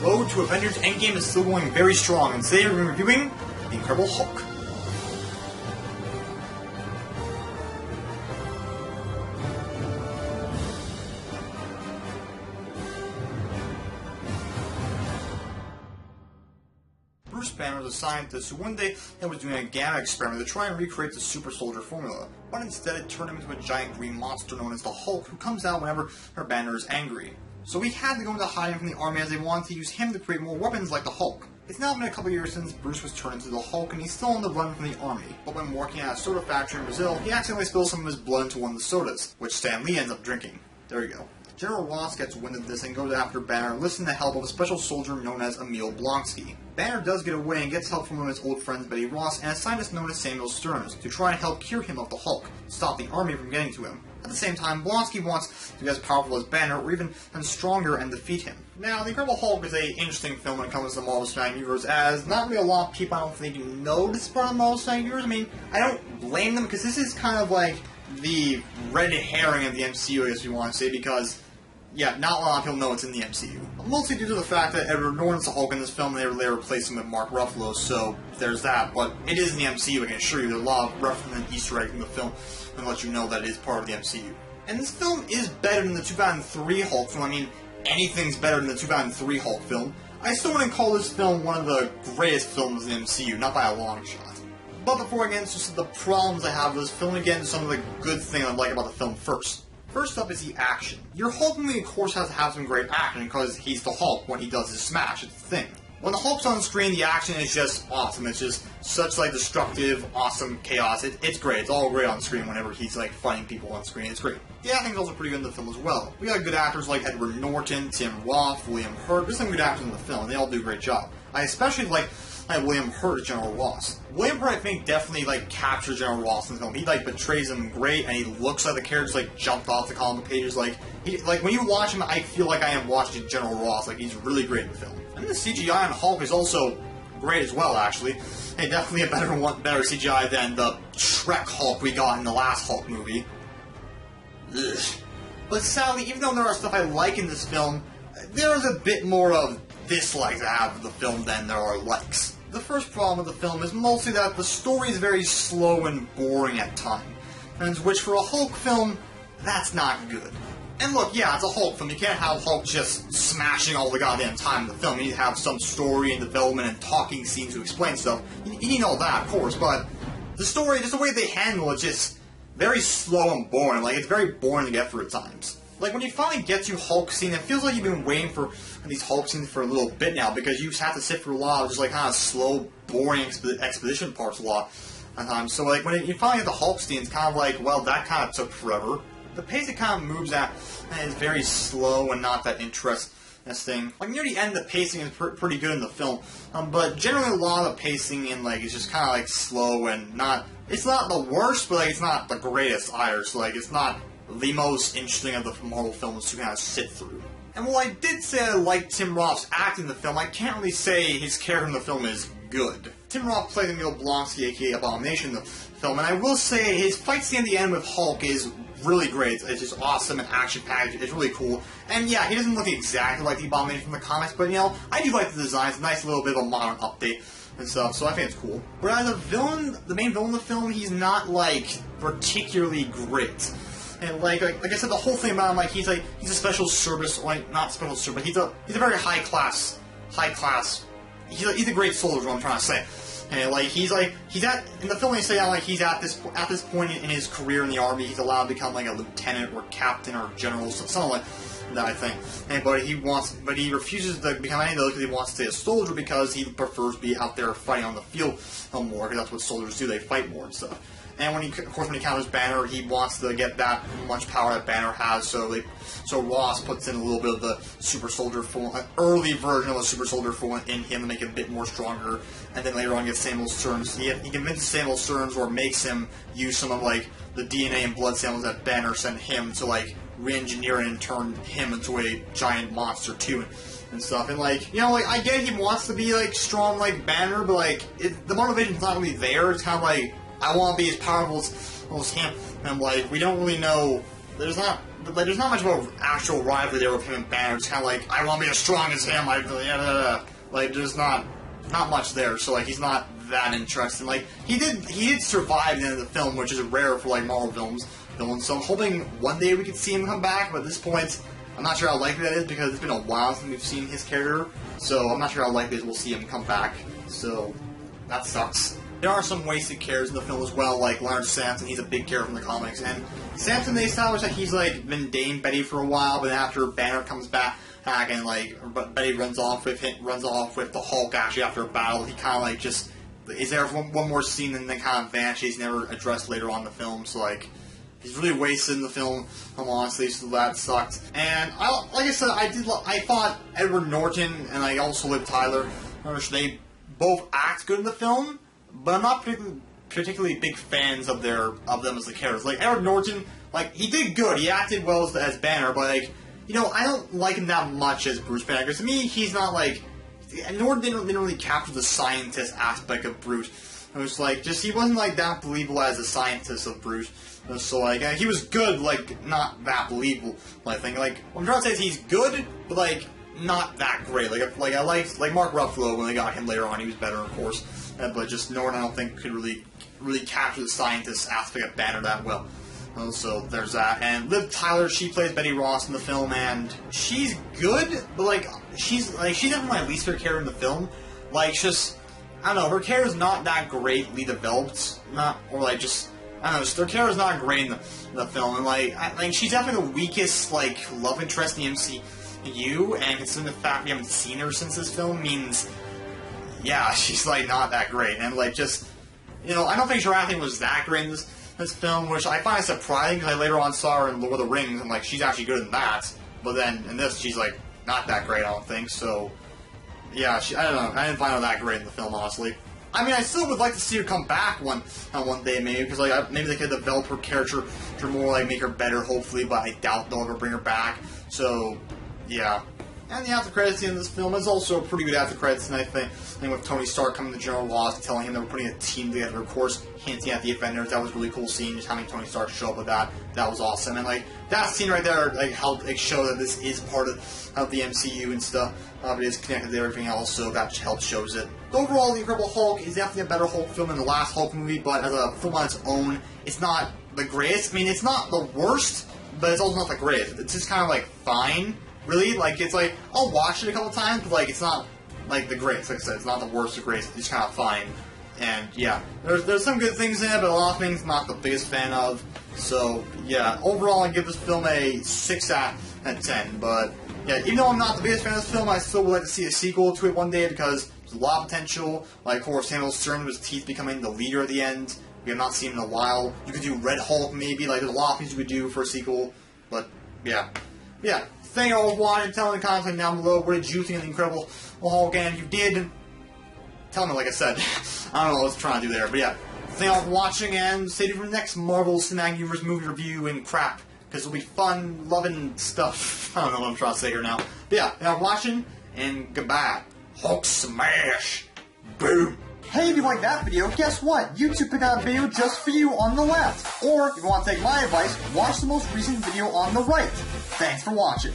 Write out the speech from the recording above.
road to Avengers Endgame is still going very strong, and today we're reviewing The Incredible Hulk. Bruce Banner was a scientist who one day was doing a gamma experiment to try and recreate the super soldier formula, but instead it turned him into a giant green monster known as the Hulk, who comes out whenever her Banner is angry. So he had to go into hiding from the army as they wanted to use him to create more weapons like the Hulk. It's now been a couple years since Bruce was turned into the Hulk, and he's still on the run from the army, but when working at a soda factory in Brazil, he accidentally spills some of his blood into one of the sodas, which Stan Lee ends up drinking. There you go. General Ross gets wind of this and goes after Banner, enlisting the help of a special soldier known as Emil Blonsky. Banner does get away and gets help from one of his old friends Betty Ross and a scientist known as Samuel Stearns to try and help cure him of the Hulk, stop the army from getting to him. At the same time, Blonsky wants to be as powerful as Banner, or even stronger, and defeat him. Now, The Incredible Hulk is an interesting film when it comes to the Marvel Cinematic Universe, as not really a lot of people, I don't think, even know this part of the Marvel Cinematic Universe. I mean, I don't blame them, because this is kind of like the red herring of the MCU, I guess you want to say, because yeah, not a lot of people know it's in the MCU. Mostly due to the fact that Edward Norton's the Hulk in this film, and they replaced him with Mark Ruffalo, so there's that. But it is in the MCU, I can assure you. There's a lot of reference and Easter eggs in the film and let you know that it is part of the MCU. And this film is better than the 2003 Hulk film. I mean, anything's better than the 2003 Hulk film. I still wouldn't call this film one of the greatest films in the MCU, not by a long shot. But before I get into the problems I have with this film, again, some of the good things I like about the film first. First up is the action. Your Hulk movie, of course, has to have some great action because he's the Hulk when he does his smash. It's the thing. When the Hulk's on screen, the action is just awesome. It's just such like destructive, awesome chaos. It's great. It's all great on screen whenever he's like fighting people on screen. It's great. The acting's also pretty good in the film as well. We got good actors like Edward Norton, Tim Roth, William Hurt. There's some good actors in the film, and they all do a great job. I especially like William Hurt as General Ross. William Hurt, I think, definitely like captures General Ross in the film. He like betrays him great, and he looks like the character's like jumped off the comic pages. Like when you watch him, I feel like I am watching General Ross. Like he's really great in the film. And the CGI on Hulk is also great as well, actually. And definitely a better CGI than the Shrek Hulk we got in the last Hulk movie. Ugh. But sadly, even though there are stuff I like in this film, there is a bit more of dislikes I have of the film than there are likes. The first problem with the film is mostly that the story is very slow and boring at times, and which for a Hulk film, that's not good. And look, yeah, it's a Hulk film. You can't have Hulk just smashing all the goddamn time in the film. You need to have some story and development and talking scenes to explain stuff. You need all that, of course, but the story, just the way they handle it, just very slow and boring. Like, it's very boring to get through at times. Like, when you finally get to Hulk scene, it feels like you've been waiting for these Hulk scenes for a little bit now, because you have to sit through a lot of just, like, kind of slow, boring exposition parts a lot of times. So, like, when you finally get the Hulk scene, it's kind of like, well, that kind of took forever. The pace it kind of moves at is very slow and not that interesting. Like, near the end, the pacing is pretty good in the film, but generally a lot of the pacing in, like, is just kind of, like, slow and not... It's not the worst, but, like, it's not the greatest either, so, like, it's not the most interesting of the Marvel films to kind of sit through. And while I did say I liked Tim Roth's acting in the film, I can't really say his character in the film is good. Tim Roth played Emil Blonsky, aka Abomination, in the film, and I will say his fight scene at the end with Hulk is really great. It's just awesome and action-packed. It's really cool. And yeah, he doesn't look exactly like the Abomination from the comics, but you know, I do like the design. It's a nice little bit of a modern update and stuff, so I think it's cool. But as a villain, the main villain of the film, he's not, like, particularly great. And like I said, the whole thing about him, like he's a special service, like not special service, but he's a very high class. He's a great soldier. What I'm trying to say, and like he's at in the film they say like he's at this point in his career in the army, he's allowed to become like a lieutenant or captain or general, something like that, I think. And but he refuses to become any of those because he wants to stay a soldier because he prefers to be out there fighting on the field more, because that's what soldiers do. They fight more and stuff. And when he encounters Banner, he wants to get that much power that Banner has, so Ross puts in a little bit of the super soldier form, an early version of a super soldier form in him to make it a bit more stronger, and then later on gets Samuel Stearns. He convinces Samuel Stearns, or makes him use some of like the DNA and blood samples that Banner sent him to like re-engineer and turn him into a giant monster too. And stuff, and like, you know, like, I get he wants to be like strong like Banner, but like, the motivation's not really there. It's kind of like, I want to be as powerful as him. And I'm like, we don't really know, there's not like, there's not much of an actual rivalry there with him and Banner. It's kind of like, I want to be as strong as him. Like, there's not much there. So like, he's not that interesting. Like, he did survive the end of the film, which is rare for like Marvel villains. So I'm hoping one day we could see him come back. But at this point, I'm not sure how likely that is because it's been a while since we've seen his character. So I'm not sure how likely it is we'll see him come back. So that sucks. There are some wasted characters in the film as well, like Leonard Samson. He's a big character from the comics, and Samson, they established that he's like been dating Betty for a while, but after Banner comes back and like Betty runs off with the Hulk actually after a battle, he kind of like just is there for one more scene and then kind of vanishes. He's never addressed later on in the film, so like he's really wasted in the film. Honestly, so that sucked. And like I said, I thought Edward Norton and like also Liv Tyler, they both act good in the film. But I'm not particularly big fans of them as the characters. Like, Edward Norton, like, he did good. He acted well as Banner, but, like, you know, I don't like him that much as Bruce Banner. Because to me, he's not, like... Norton didn't really capture the scientist aspect of Bruce. It was, like, just, he wasn't, like, that believable as a scientist of Bruce. So, like, he was good, like, not that believable, I think. Like, what I'm trying to say is he's good, but, like, not that great. Like I liked, like, Mark Ruffalo, when they got him later on, he was better, of course. But just Norton, I don't think, could really capture the scientist aspect of Banner that well. So there's that. And Liv Tyler, she plays Betty Ross in the film, and she's good, but like she's definitely my least favorite character in the film. Like, just I don't know, her character's not that greatly developed, her character's not great in the film, and like she's definitely the weakest like love interest in the MCU, and considering the fact we haven't seen her since this film means. Yeah, she's, like, not that great. And, like, just, you know, I don't think her acting was that great in this film, which I find surprising, because I later on saw her in Lord of the Rings, and, like, she's actually good in that. But then, in this, she's, like, not that great, I don't think. So, yeah, I don't know. I didn't find her that great in the film, honestly. I mean, I still would like to see her come back one day, maybe, because, like, maybe they could develop her character to more, like, make her better, hopefully, but I doubt they'll ever bring her back. So, yeah. And the after credits scene in this film is also a pretty good after credits scene, I think. With Tony Stark coming to General Ross and telling him they were putting a team together, of course, hinting at the Avengers. That was a really cool scene, just having Tony Stark show up with that. That was awesome. And, like, that scene right there, like, helped show that this is part of the MCU and stuff. It is connected to everything else, so that helps shows it. Overall, The Incredible Hulk is definitely a better Hulk film than the last Hulk movie, but as a film on its own, it's not the greatest. I mean, it's not the worst, but it's also not the greatest. It's just kind of, like, fine. Really, like, it's like, I'll watch it a couple times, but, like, it's not, like, the greatest. Like I said, it's not the worst or greatest, it's kind of fine. And, yeah, there's some good things in it, but a lot of things I'm not the biggest fan of. So, yeah, overall, I give this film a 6 out of 10. But, yeah, even though I'm not the biggest fan of this film, I still would like to see a sequel to it one day, because there's a lot of potential. Like, of course, Samuel Stern with his teeth becoming the leader at the end. We have not seen him in a while. You could do Red Hulk, maybe. Like, there's a lot of things you could do for a sequel. But, yeah. Yeah. Thank you all for watching. Tell me in the comments down below, what did you think of The Incredible Hulk? And if you did, tell me, like I said. I don't know what I was trying to do there, but yeah. Thank you all for watching, and stay tuned for the next Marvel Cinematic Universe movie review and crap, because it'll be fun, loving stuff. I don't know what I'm trying to say here now. But yeah, thank you all for watching, and goodbye. Hulk smash! Boom! Hey, if you like that video, guess what? YouTube put out a video just for you on the left. Or, if you want to take my advice, watch the most recent video on the right. Thanks for watching.